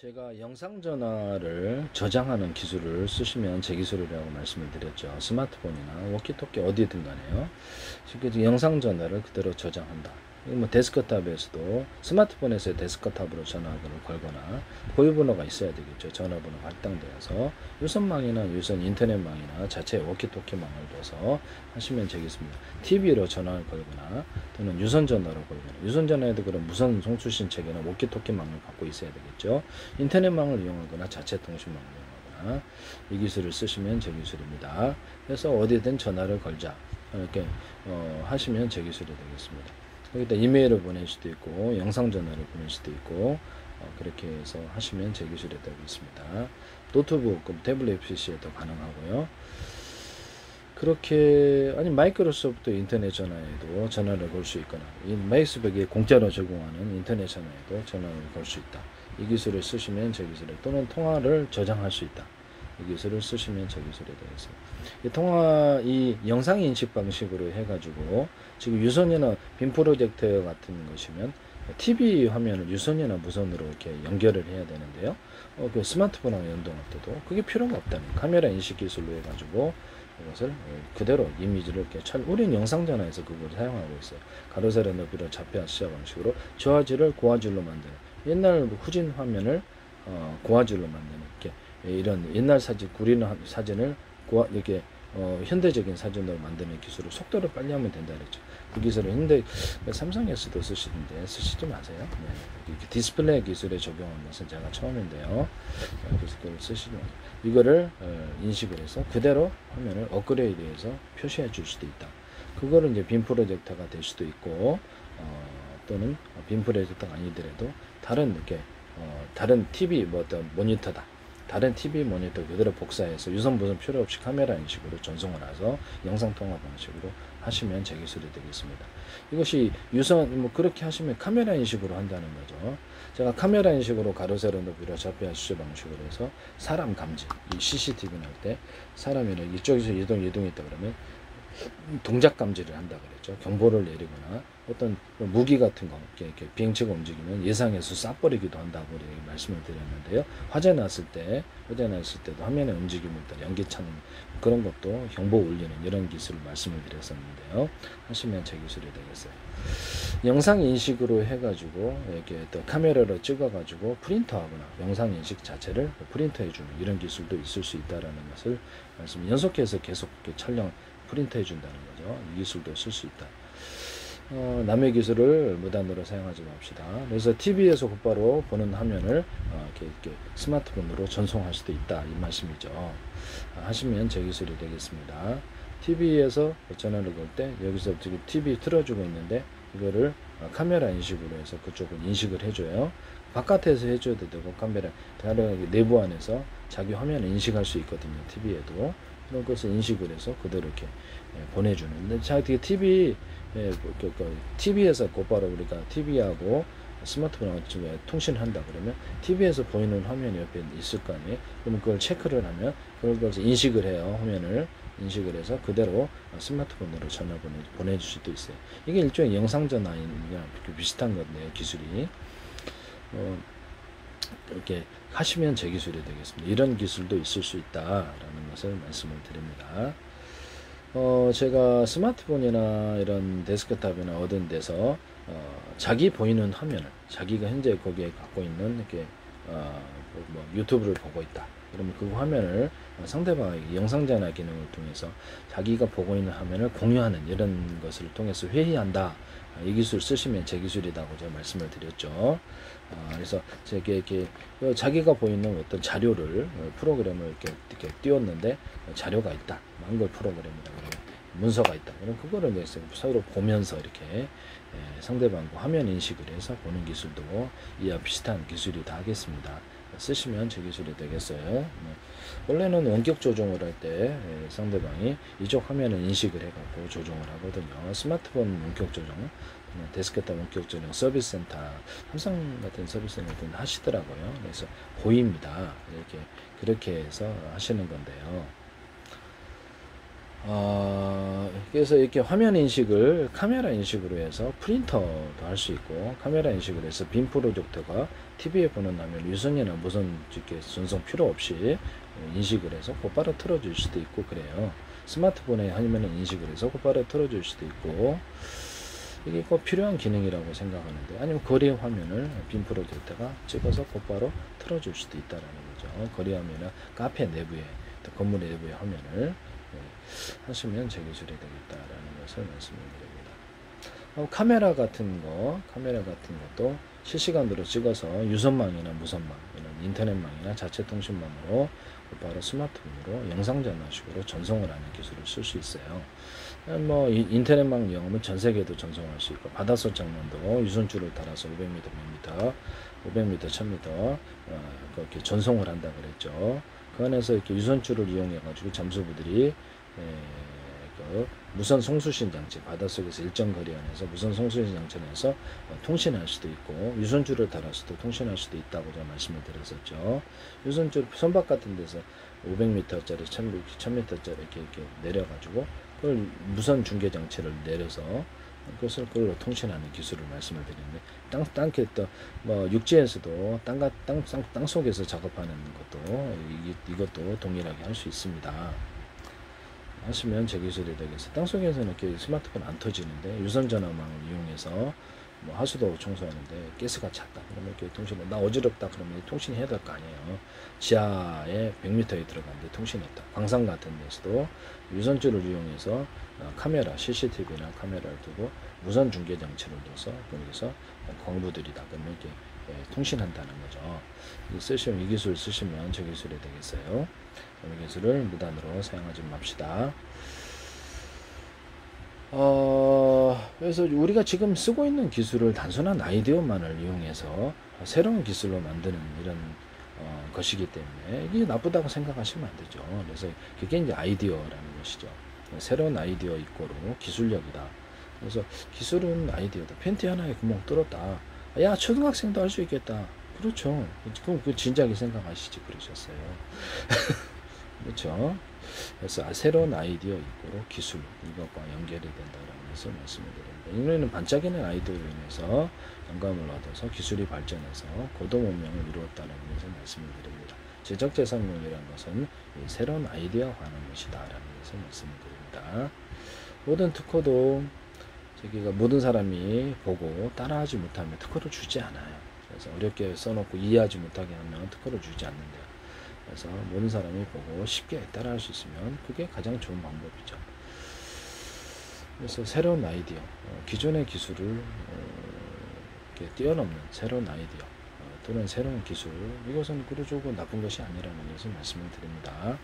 제가 영상 전화를 저장하는 기술을 쓰시면 제 기술이라고 말씀을 드렸죠. 스마트폰이나 워키토키 어디든 간에요. 지금 영상 전화를 그대로 저장한다. 이거 뭐 데스크탑에서도 스마트폰에서 데스크탑으로 전화를 걸거나 고유번호가 있어야 되겠죠. 전화번호가 할당되어서 유선망이나 유선 인터넷망이나 자체 워키토키망을 둬서 하시면 되겠습니다. TV로 전화를 걸거나 또는 유선 전화로 걸거나 유선 전화에도 그런 무선 송수신 체계나 워키토키망을 갖고 있어야 되겠죠. 인터넷망을 이용하거나 자체 통신망을 이용하거나 이 기술을 쓰시면 제 기술입니다. 그래서 어디든 전화를 걸자 이렇게 하시면 제 기술이 되겠습니다. 여기다 이메일을 보낼 수도 있고 영상 전화를 보낼 수도 있고 그렇게 해서 하시면 제 기술이 되겠습니다. 노트북, 태블릿 PC에도 가능하고요. 그렇게 아니 마이크로소프트 인터넷 전화에도 전화를 걸 수 있거나 이 마이스백에 공짜로 제공하는 인터넷 전화에도 전화를 걸 수 있다. 이 기술을 쓰시면 제 기술을 또는 통화를 저장할 수 있다. 이 기술을 쓰시면 제 기술이 되겠습니다. 이 영상 인식 방식으로 해가지고 지금 유선이나 빔 프로젝터 같은 것이면 TV 화면을 유선이나 무선으로 이렇게 연결을 해야 되는데요. 그 스마트폰하고 연동할 때도 그게 필요가 없다는 카메라 인식 기술로 해가지고 이것을 그대로 이미지를 이렇게 우리는 영상 전화에서 그걸 사용하고 있어요. 가로세로 높이로 좌표 시작 방식으로 저화질을 고화질로 만드는 옛날 후진 화면을 고화질로 만드는 이렇게 이런 옛날 사진 구리는 사진을 이렇게 현대적인 사진으로 만드는 기술을 속도를 빨리 하면 된다 그랬죠. 그 기술을 삼성에서도 쓰시던데 쓰시지 마세요. 네. 이렇게 디스플레이 기술에 적용한 것은 제가 처음인데요. 그래서 그걸 쓰시지 마세요. 이거를 인식을 해서 그대로 화면을 업그레이드해서 표시해 줄 수도 있다. 그거를 이제 빔 프로젝터가 될 수도 있고 또는 빔 프로젝터가 아니더라도 다른 이렇게 다른 TV 어떤 모니터다. 다른 TV 모니터 그대로 복사해서 유선 무선 필요 없이 카메라 인식으로 전송을 해서 영상 통화 방식으로 하시면 제 기술이 되겠습니다. 이것이 유선 그렇게 하시면 카메라 인식으로 한다는 거죠. 제가 카메라 인식으로 가로세로 높이로 좌표 수시 방식으로 해서 사람 감지, 이 CCTV 날 때 사람이 이쪽에서 이동했다 그러면 동작 감지를 한다 그랬죠. 경보를 내리거나 어떤 무기 같은 거 이렇게 비행체가 움직이면 예상해서 쏴버리기도 한다고 말씀을 드렸는데요. 화재 났을 때도 화면의 움직임을 따라 연기 차는 그런 것도 경보 울리는 이런 기술을 말씀을 드렸었는데요. 하시면 제 기술이 되겠어요. 영상 인식으로 해가지고 이렇게 또 카메라로 찍어가지고 프린터하거나 영상 인식 자체를 프린터해주는 이런 기술도 있을 수 있다라는 것을 연속해서 계속 촬영 프린트해 준다는 거죠. 이 기술도 쓸 수 있다. 남의 기술을 무단으로 사용하지 맙시다. 그래서 TV에서 곧바로 보는 화면을 이렇게 스마트폰으로 전송할 수도 있다. 이 말씀이죠. 하시면 제 기술이 되겠습니다. TV에서 전화를 걸 때 여기서 지금 TV 틀어주고 있는데 이거를 카메라 인식으로 해서 그쪽을 인식을 해줘요. 바깥에서 해줘도 되고 카메라 다른 내부 안에서 자기 화면을 인식할 수 있거든요. TV에도. 그런 것을 인식을 해서 그대로 이렇게 보내주는. 근데 자기 TV에서 곧바로 우리가 TV하고 스마트폰하고 통신을 한다 그러면 TV에서 보이는 화면이 옆에 있을 거 아니에요. 그러면 그걸 체크를 하면 그걸 인식을 해요. 화면을 인식을 해서 그대로 스마트폰으로 전화 보내줄 수도 있어요. 이게 일종의 영상 전화인 비슷한 건데요. 기술이. 이렇게 하시면 제 기술이 되겠습니다. 이런 기술도 있을 수 있다라는 것을 말씀을 드립니다. 제가 스마트폰이나 이런 데스크탑이나 얻은 데서 자기 보이는 화면을 자기가 현재 거기에 갖고 있는 이렇게 유튜브를 보고 있다. 그러면 그 화면을 상대방에게 영상전화 기능을 통해서 자기가 보고 있는 화면을 공유하는 이런 것을 통해서 회의한다. 이 기술 쓰시면 제 기술이라고 제가 말씀을 드렸죠. 그래서 이렇게 자기가 보이는 어떤 자료를 프로그램을 이렇게 띄웠는데 자료가 있다. 한글 프로그램이다. 문서가 있다. 그럼 그거를 이제 서로 보면서 이렇게 상대방과 화면 인식을 해서 보는 기술도 이와 비슷한 기술이 다 하겠습니다. 쓰시면 제 기술이 되겠어요. 원래는 원격 조종을 할 때 상대방이 이쪽 화면을 인식을 해갖고 조종을 하거든요. 스마트폰 원격 조종, 데스크탑 원격 조종 서비스 센터, 삼성 같은 서비스 센터는 하시더라고요. 그래서 보입니다. 그렇게 해서 하시는 건데요. 그래서 이렇게 화면 인식을 카메라 인식으로 해서 프린터도 할 수 있고, 카메라 인식을 해서 빔 프로젝터가 TV에 보는 화면 유선이나 무선 이렇게 전송 필요 없이 인식을 해서 곧바로 틀어줄 수도 있고 그래요. 스마트폰에 하면은 인식을 해서 곧바로 틀어줄 수도 있고, 이게 꼭 필요한 기능이라고 생각하는데, 아니면 거리 화면을 빔 프로젝터가 찍어서 곧바로 틀어줄 수도 있다라는 거죠. 거리 화면은 카페 내부에, 또 건물 내부의 화면을 하시면 제 기술이 되겠다라는 것을 말씀드립니다. 카메라 같은 것도 실시간으로 찍어서 유선망이나 무선망, 이런 인터넷망이나 자체 통신망으로 바로 스마트폰으로 영상 전화식으로 전송을 하는 기술을 쓸 수 있어요. 뭐 인터넷망 이용하면 전 세계도 전송할 수 있고, 바닷속 장면도 유선줄을 달아서 500m, 500m, 1000m 그렇게 전송을 한다 그랬죠. 그 안에서 이렇게 유선줄을 이용해 가지고 잠수부들이 그 무선 송수신 장치, 바닷속에서 일정 거리 안에서 무선 송수신 장치를 해서 통신할 수도 있고, 유선줄을 달아서도 통신할 수도 있다고 제가 말씀을 드렸었죠. 유선줄 선박 같은 데서 500m짜리, 1000m짜리 이렇게 내려가지고 그걸 무선 중계 장치를 내려서 그것을 그걸로 통신하는 기술을 말씀을 드리는데, 뭐 육지에서도 땅 속에서 작업하는 것도 이것도 동일하게 할 수 있습니다. 하시면 제 기술이 되겠어요. 땅속에서는 이렇게 스마트폰 안 터지는데, 유선 전화망을 이용해서 뭐 하수도 청소하는데 가스가 찼다 그러면 이렇게 통신해, 나 어지럽다 그러면 통신해야 될 거 아니에요. 지하에 100m에 들어갔는데 통신했다. 광산 같은 데서도 유선줄을 이용해서 카메라, CCTV나 카메라를 두고 무선 중계 장치를 둬서 거기서 광부들이다 그러면 이렇게 통신한다는 거죠. 이 기술 쓰시면 저 기술이 되겠어요. 이 기술을 무단으로 사용하지 맙시다. 그래서 우리가 지금 쓰고 있는 기술을 단순한 아이디어만을 이용해서 새로운 기술로 만드는 이런 것이기 때문에 이게 나쁘다고 생각하시면 안 되죠. 그래서 그게 이제 아이디어라는 것이죠. 새로운 아이디어 이꼬로 기술력이다. 그래서 기술은 아이디어다. 팬티 하나에 구멍 뚫었다. 야, 초등학생도 할 수 있겠다. 그렇죠. 그럼 그 진작에 생각하시지 그러셨어요. 그렇죠. 그래서 새로운 아이디어 이꼬로 기술, 이것과 연결이 된다라는 것을 말씀을 드립니다. 인류는 반짝이는 아이디어로 인해서 영감을 얻어서 기술이 발전해서 고도 문명을 이루었다는 것을 말씀을 드립니다. 지적재산론이라는 것은 새로운 아이디어화하는 것이다라는 것을 말씀을 드립니다. 모든 특허도 저기가 모든 사람이 보고 따라하지 못하면 특허를 주지 않아요. 그래서 어렵게 써놓고 이해하지 못하게 하면 특허를 주지 않는데요. 그래서 모든 사람이 보고 쉽게 따라할 수 있으면 그게 가장 좋은 방법이죠. 그래서 새로운 아이디어, 기존의 기술을 이렇게 뛰어넘는 새로운 아이디어 또는 새로운 기술, 이것은 그리 좋고 나쁜 것이 아니라는 것을 말씀을 드립니다.